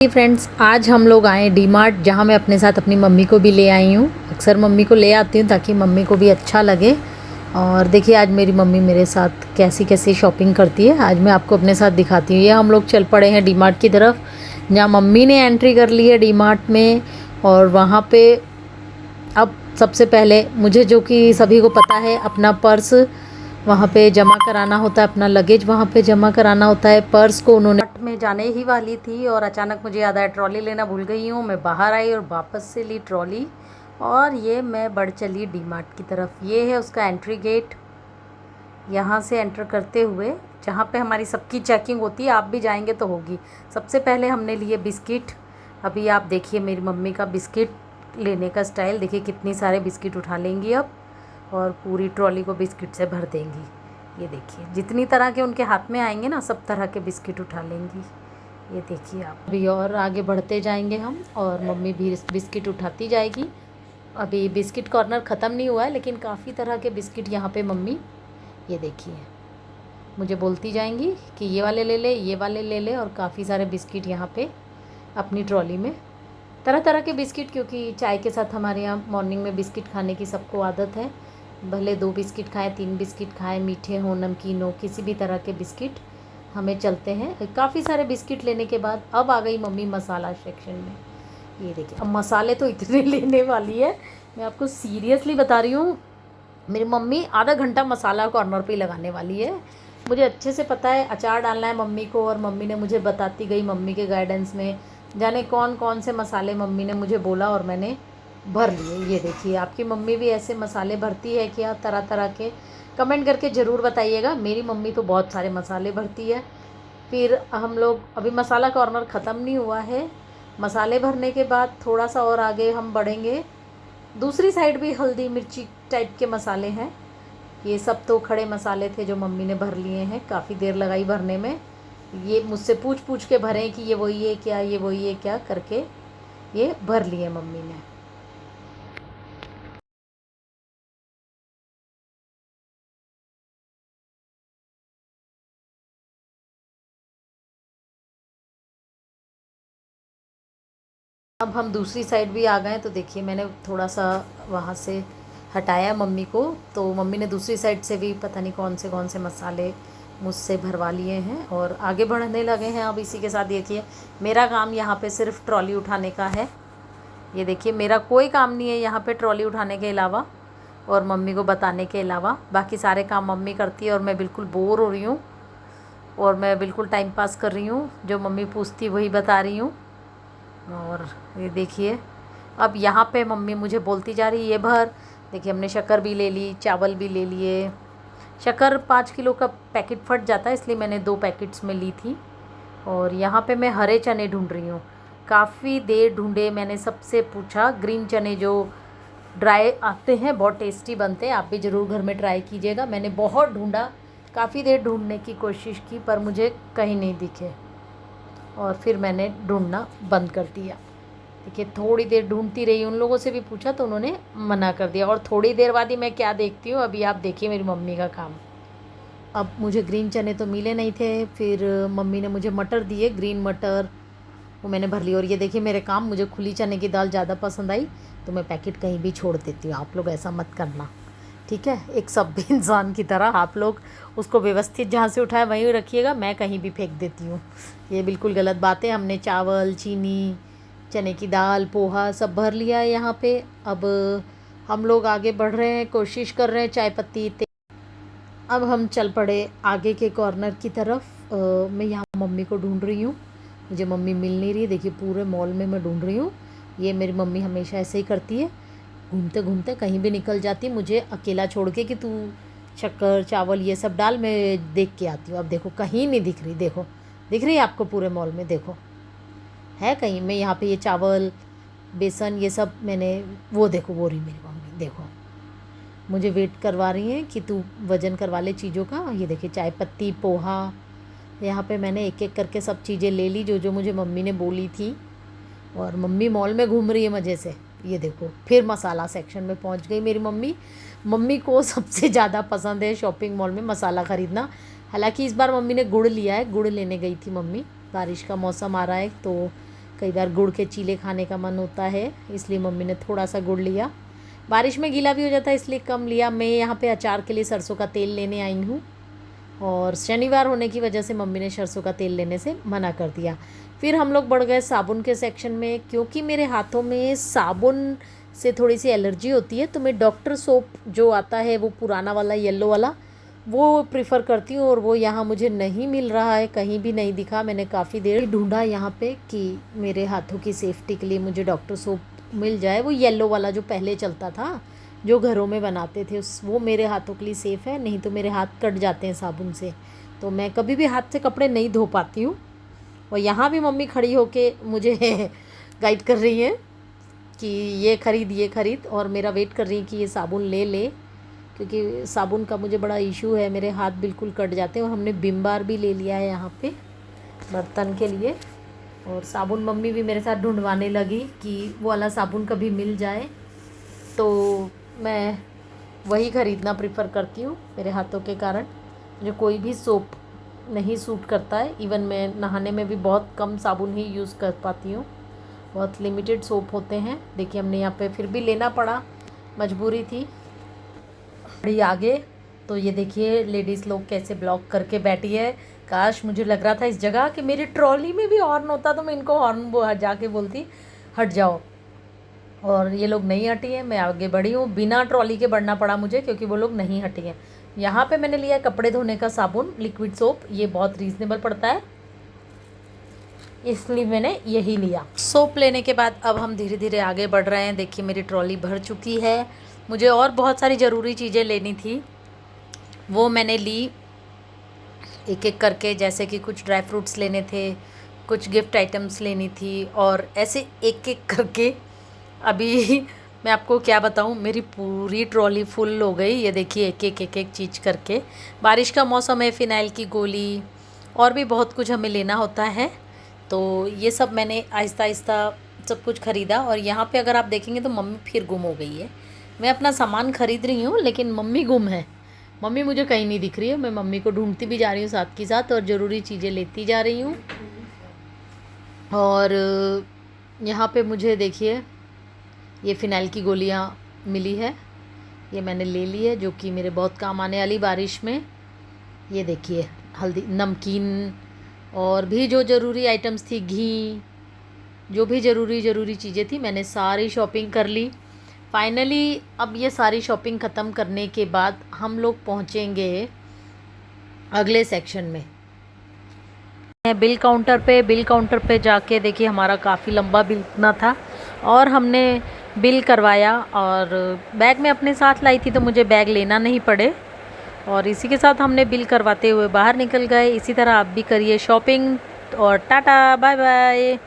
Friends, आज हम लोग आए डी मार्ट, जहाँ मैं अपने साथ अपनी मम्मी को भी ले आई हूँ। अक्सर मम्मी को ले आती हूँ ताकि मम्मी को भी अच्छा लगे। और देखिए आज मेरी मम्मी मेरे साथ कैसी कैसी शॉपिंग करती है, आज मैं आपको अपने साथ दिखाती हूँ। ये हम लोग चल पड़े हैं डी मार्ट की तरफ, जहाँ मम्मी ने एंट्री कर ली है डी मार्ट में। और वहाँ पे अब सबसे पहले मुझे, जो कि सभी को पता है, अपना पर्स वहाँ पे जमा कराना होता है, अपना लगेज वहाँ पे जमा कराना होता है। पर्स को उन्होंने में जाने ही वाली थी और अचानक मुझे याद आया ट्रॉली लेना भूल गई हूँ। मैं बाहर आई और वापस से ली ट्रॉली और ये मैं बढ़ चली डी मार्ट की तरफ। ये है उसका एंट्री गेट। यहाँ से एंटर करते हुए जहाँ पे हमारी सबकी चेकिंग होती है, आप भी जाएंगे तो होगी। सबसे पहले हमने लिए बिस्किट। अभी आप देखिए मेरी मम्मी का बिस्किट लेने का स्टाइल देखिए, कितनी सारे बिस्किट उठा लेंगी अब और पूरी ट्रॉली को बिस्किट से भर देंगी। ये देखिए जितनी तरह के उनके हाथ में आएंगे ना, सब तरह के बिस्किट उठा लेंगी। ये देखिए आप। अभी और आगे बढ़ते जाएंगे हम और मम्मी भी बिस्किट उठाती जाएगी। अभी बिस्किट कॉर्नर ख़त्म नहीं हुआ है, लेकिन काफ़ी तरह के बिस्किट यहाँ पे मम्मी, ये देखिए, मुझे बोलती जाएंगी कि ये वाले ले ले, ये वाले ले ले। और काफ़ी सारे बिस्किट यहाँ पे अपनी ट्रॉली में, तरह तरह के बिस्किट, क्योंकि चाय के साथ हमारे यहाँ मॉर्निंग में बिस्किट खाने की सबको आदत है। भले 2 बिस्किट खाएं, 3 बिस्किट खाएं, मीठे हो नमकीन हो, किसी भी तरह के बिस्किट हमें चलते हैं। काफ़ी सारे बिस्किट लेने के बाद अब आ गई मम्मी मसाला सेक्शन में। ये देखिए अब मसाले तो इतने लेने वाली है, मैं आपको सीरियसली बता रही हूँ। मेरी मम्मी आधा घंटा मसाला कॉर्नर पे लगाने वाली है। मुझे अच्छे से पता है अचार डालना है मम्मी को, और मम्मी ने मुझे बताती गई, मम्मी के गाइडेंस में जाने कौन कौन से मसाले मम्मी ने मुझे बोला और मैंने भर लिए। ये देखिए आपकी मम्मी भी ऐसे मसाले भरती है क्या, तरह तरह के? कमेंट करके ज़रूर बताइएगा। मेरी मम्मी तो बहुत सारे मसाले भरती है। फिर हम लोग, अभी मसाला कॉर्नर ख़त्म नहीं हुआ है। मसाले भरने के बाद थोड़ा सा और आगे हम बढ़ेंगे। दूसरी साइड भी हल्दी मिर्ची टाइप के मसाले हैं। ये सब तो खड़े मसाले थे जो मम्मी ने भर लिए हैं। काफ़ी देर लगाई भरने में। ये मुझसे पूछ पूछ के भरें कि ये वही है क्या, ये वही है क्या करके ये भर लिए मम्मी ने। अब हम दूसरी साइड भी आ गए, तो देखिए मैंने थोड़ा सा वहाँ से हटाया मम्मी को, तो मम्मी ने दूसरी साइड से भी पता नहीं कौन से मसाले मुझसे भरवा लिए हैं और आगे बढ़ने लगे हैं। अब इसी के साथ देखिए मेरा काम यहाँ पे सिर्फ ट्रॉली उठाने का है। ये देखिए मेरा कोई काम नहीं है यहाँ पे ट्रॉली उठाने के अलावा और मम्मी को बताने के अलावा। बाकी सारे काम मम्मी करती है और मैं बिल्कुल बोर हो रही हूँ और मैं बिल्कुल टाइम पास कर रही हूँ। जो मम्मी पूछती वही बता रही हूँ। और ये देखिए अब यहाँ पे मम्मी मुझे बोलती जा रही है ये भर। देखिए हमने शक्कर भी ले ली, चावल भी ले लिए। शक्कर 5 किलो का पैकेट फट जाता है, इसलिए मैंने 2 पैकेट्स में ली थी। और यहाँ पे मैं हरे चने ढूंढ रही हूँ। काफ़ी देर ढूंढे, मैंने सबसे पूछा। ग्रीन चने जो ड्राई आते हैं, बहुत टेस्टी बनते हैं, आप भी ज़रूर घर में ट्राई कीजिएगा। मैंने बहुत ढूंढा, काफ़ी देर ढूंढने की कोशिश की, पर मुझे कहीं नहीं दिखे और फिर मैंने ढूंढना बंद कर दिया। देखिए थोड़ी देर ढूंढती रही, उन लोगों से भी पूछा तो उन्होंने मना कर दिया। और थोड़ी देर बाद ही मैं क्या देखती हूँ, अभी आप देखिए मेरी मम्मी का काम। अब मुझे ग्रीन चने तो मिले नहीं थे, फिर मम्मी ने मुझे मटर दिए, ग्रीन मटर, वो मैंने भर ली। और ये देखिए मेरे काम, मुझे खुली चने की दाल ज़्यादा पसंद आई तो मैं पैकेट कहीं भी छोड़ देती हूँ। आप लोग ऐसा मत करना, ठीक है? एक सभ्य इंसान की तरह आप लोग उसको व्यवस्थित जहाँ से उठाए वहीं रखिएगा, मैं कहीं भी फेंक देती हूँ। ये बिल्कुल गलत बात है। हमने चावल, चीनी, चने की दाल, पोहा सब भर लिया है यहाँ पे। अब हम लोग आगे बढ़ रहे हैं, कोशिश कर रहे हैं चाय पत्ती। अब हम चल पड़े आगे के कॉर्नर की तरफ। मैं यहाँ मम्मी को ढूंढ रही हूँ, मुझे मम्मी मिल नहीं रही। देखिए पूरे मॉल में मैं ढूंढ रही हूँ। ये मेरी मम्मी हमेशा ऐसे ही करती है, घूमते घूमते कहीं भी निकल जाती, मुझे अकेला छोड़ के कि तू शक्कर चावल ये सब डाल, मैं देख के आती हूँ। अब देखो कहीं नहीं दिख रही, देखो दिख रही है आपको पूरे मॉल में? देखो है कहीं? मैं यहाँ पे ये चावल, बेसन, ये सब मैंने, वो देखो वो रही मेरी मम्मी, देखो मुझे वेट करवा रही हैं कि तू वज़न करवा ले चीज़ों का। ये देखिए चाय पत्ती, पोहा, यहाँ पे मैंने एक एक करके सब चीज़ें ले ली जो जो मुझे मम्मी ने बोली थी। और मम्मी मॉल में घूम रही है मज़े से। ये देखो फिर मसाला सेक्शन में पहुंच गई मेरी मम्मी। मम्मी को सबसे ज़्यादा पसंद है शॉपिंग मॉल में मसाला ख़रीदना। हालांकि इस बार मम्मी ने गुड़ लिया है, गुड़ लेने गई थी मम्मी। बारिश का मौसम आ रहा है तो कई बार गुड़ के चीले खाने का मन होता है, इसलिए मम्मी ने थोड़ा सा गुड़ लिया। बारिश में गीला भी हो जाता है इसलिए कम लिया। मैं यहाँ पे अचार के लिए सरसों का तेल लेने आई हूँ, और शनिवार होने की वजह से मम्मी ने सरसों का तेल लेने से मना कर दिया। फिर हम लोग बढ़ गए साबुन के सेक्शन में, क्योंकि मेरे हाथों में साबुन से थोड़ी सी एलर्जी होती है, तो मैं डॉक्टर सोप जो आता है वो पुराना वाला येलो वाला वो प्रिफ़र करती हूँ, और वो यहाँ मुझे नहीं मिल रहा है, कहीं भी नहीं दिखा। मैंने काफ़ी देर ढूंढा यहाँ पे कि मेरे हाथों की सेफ्टी के लिए मुझे डॉक्टर सोप मिल जाए। वो येलो वाला जो पहले चलता था, जो घरों में बनाते थे, वो मेरे हाथों के लिए सेफ़ है, नहीं तो मेरे हाथ कट जाते हैं साबुन से, तो मैं कभी भी हाथ से कपड़े नहीं धो पाती हूँ। और यहाँ भी मम्मी खड़ी होके मुझे गाइड कर रही हैं कि ये खरीद, और मेरा वेट कर रही है कि ये साबुन ले, क्योंकि साबुन का मुझे बड़ा इशू है, मेरे हाथ बिल्कुल कट जाते हैं। और हमने विम बार भी ले लिया है यहाँ पे बर्तन के लिए, और साबुन मम्मी भी मेरे साथ ढूंढवाने लगी कि वो वाला साबुन कभी मिल जाए, तो मैं वही ख़रीदना प्रेफर करती हूँ। मेरे हाथों के कारण मुझे कोई भी सोप नहीं सूट करता है, इवन मैं नहाने में भी बहुत कम साबुन ही यूज़ कर पाती हूँ, बहुत लिमिटेड सोप होते हैं। देखिए हमने यहाँ पे फिर भी लेना पड़ा, मजबूरी थी। बड़ी आगे तो ये देखिए लेडीज़ लोग कैसे ब्लॉक करके बैठी है। काश मुझे लग रहा था इस जगह कि मेरी ट्रॉली में भी हॉर्न होता तो मैं इनको हॉर्न जाके बोलती हट जाओ, और ये लोग नहीं हटी हैं। मैं आगे बढ़ी हूँ, बिना ट्रॉली के बढ़ना पड़ा मुझे, क्योंकि वो लोग नहीं हटी हैं। यहाँ पे मैंने लिया है कपड़े धोने का साबुन, लिक्विड सोप, ये बहुत रीज़नेबल पड़ता है, इसलिए मैंने यही लिया। सोप लेने के बाद अब हम धीरे धीरे आगे बढ़ रहे हैं। देखिए मेरी ट्रॉली भर चुकी है। मुझे और बहुत सारी ज़रूरी चीज़ें लेनी थी, वो मैंने ली एक एक करके, जैसे कि कुछ ड्राई फ्रूट्स लेने थे, कुछ गिफ्ट आइटम्स लेनी थी, और ऐसे एक एक करके अभी मैं आपको क्या बताऊं, मेरी पूरी ट्रॉली फुल हो गई। ये देखिए एक एक चीज़ करके। बारिश का मौसम है, फ़िनाइल की गोली और भी बहुत कुछ हमें लेना होता है, तो ये सब मैंने आहिस्ता आहिस्ता सब कुछ ख़रीदा। और यहाँ पे अगर आप देखेंगे तो मम्मी फिर गुम हो गई है। मैं अपना सामान ख़रीद रही हूँ लेकिन मम्मी गुम है, मम्मी मुझे कहीं नहीं दिख रही है। मैं मम्मी को ढूंढती भी जा रही हूँ साथ के साथ, और ज़रूरी चीज़ें लेती जा रही हूँ। और यहाँ पे मुझे देखिए ये फ़िनाइल की गोलियाँ मिली है, ये मैंने ले ली है, जो कि मेरे बहुत काम आने वाली बारिश में। ये देखिए हल्दी, नमकीन, और भी जो ज़रूरी आइटम्स थी, घी, जो भी ज़रूरी चीज़ें थी, मैंने सारी शॉपिंग कर ली। फाइनली अब ये सारी शॉपिंग ख़त्म करने के बाद हम लोग पहुँचेंगे अगले सेक्शन में। बिल काउंटर पे जाके देखिए हमारा काफ़ी लंबा बिल इतना था, और हमने बिल करवाया, और बैग में अपने साथ लाई थी तो मुझे बैग लेना नहीं पड़े, और इसी के साथ हमने बिल करवाते हुए बाहर निकल गए। इसी तरह आप भी करिए शॉपिंग, और टाटा बाय बाय।